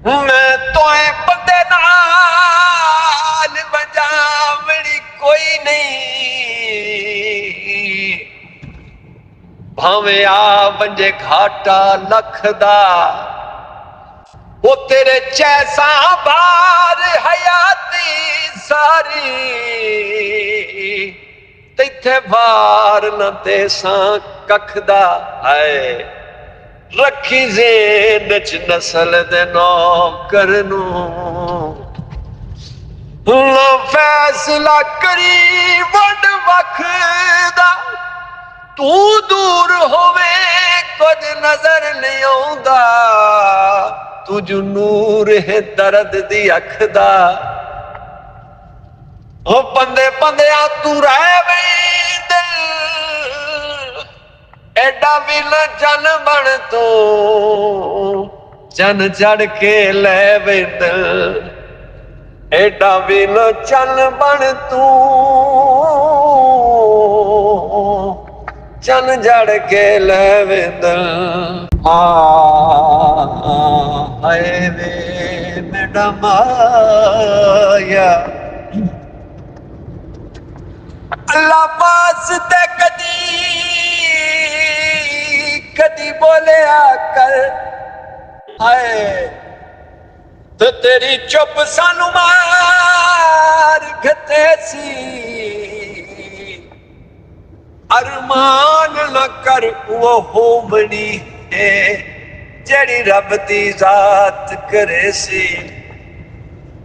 मैं तोए बंदे नाल वजावड़ी कोई नहीं, भावे आ वंजे घाटा लख दा, वो तेरे जैसा बार हयाती सारी, तिथे बार न देसा कख दा है, रखी ज़ेन च नस्ल दे नौकर नूं फैसला करी वंड वख दा, तू दूर होवे कुछ नजर नहीं आउंदा, तुझ नूर है दर्द दी अख दा, ओ बंदे बंदिया तू रह गई दिल, एडा भी न जन बन तू, जन चढ़ के ले वे दिल, एडा भी न चन बन तू, चन जड़ के ले वे दिल। हाय वे मेरा माया, अल्लाह पास ते कदी कदी बोले आकर, हाय तो तेरी चुप सानू मार गते सी, अरमान न कर वो होमनी है जड़ी रब दी जात करे सी,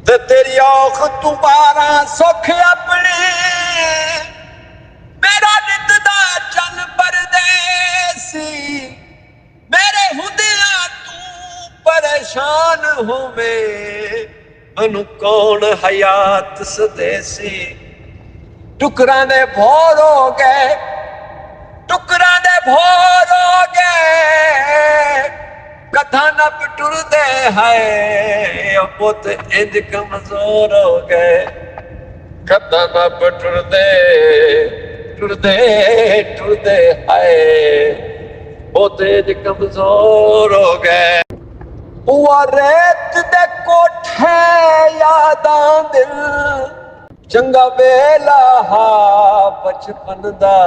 ते तेरी औख तू बारा सुख अपने, मेरा नित दा चन परदेसी, मेरे हुंदिया तू परेशान होवे, मनु कौन हयात सदेसी, टुकरां दे भोर हो गए, टुकरां दे भोर हो गए, कथा नप टुरदे है, पुत इंज कमजोर हो गए, कथा नप टुरदे टुरदे टुरदे है, पुत इंज कमजोर हो गए। हुआ रेत दे कोठे यादां दिल, चंगा वेला हा बचपन दा,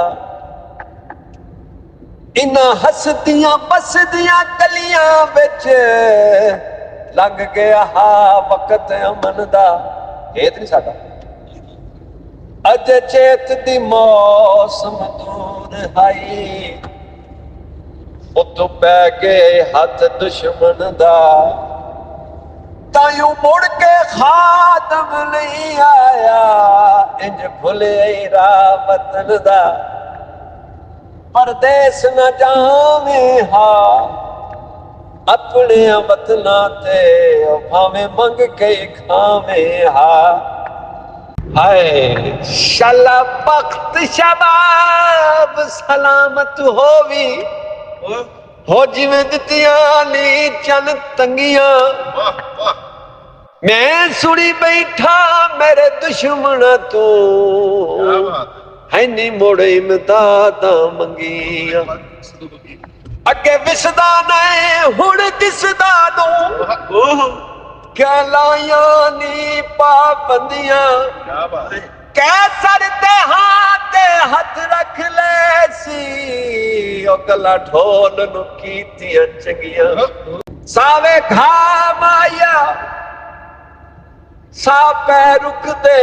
इन्हां हसदियां बसदियां गलियां विच लंघ गया हा वक्त अमन दा, खेत नहीं साडा अज चेत दी मौसम दूर आई, उतों पै गए हथ दुश्मन दा, तायूं मुड़ के खातम नहीं आया, इंज भुले राह वतन दा, परदेस न जावे हा अपने वतना ते, भावे मंग के खावे हा, हाय शाला वक्त शबाब सलामत होवी, हो जिवें दित्तियां नी चन तंगियां, मैं सुनी बैठा मेरे दुश्मन तू, है नी मुड़ इमदादा मंगियां, अगे विसदा नहीं हुण दिसदा नू, क्या लाया नी पाबंदियां, कैसर ते हाथ हथ रख ले सी, ओ गला ढोल नू कीतियां चंगियां, सावे घाम आया सा पै रुक दे,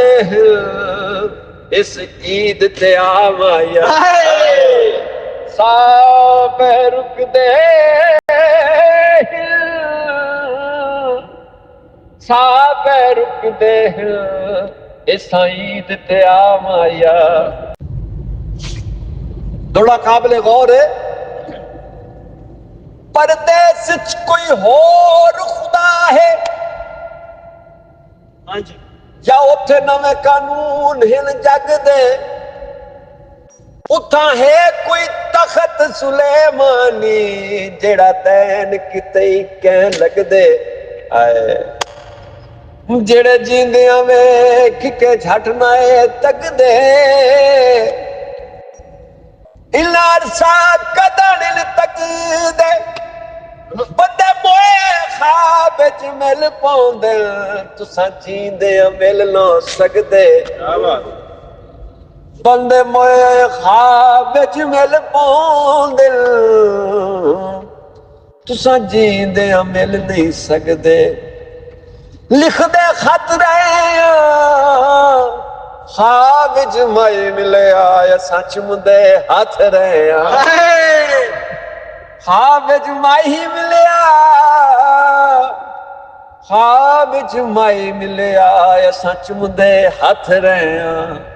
इस ईद ते आवाया, सा पै रुक दे, सा पै रुक दे, इस ईद ते आवाया। थोड़ा काबिल गौर है, परदेस च कोई होर खुदा है, या उथे नवे कानून हिन जग दे, उथा है कोई तखत सुलेमानी, जेड़ा दैन किते ही कह लगदे, जेड़े जींदियां वेख के झट नाए तकदे, इलार सा कदन तकदे, बंदे मोए ख्वाब च मिल पाउंदे तुसां जींदे मिल ना सकदे बंदे मोए ख्वाब च मिल पाउंदे तुसां जींदे मिल नहीं सकदे लिखदे खत रहे ख्वाब च माई मिले आया सच मुंदे हाथ रहे ख्वाब च माई मिलिया ख्वाब च माई मिलिया सच मुंदे हाथ रहे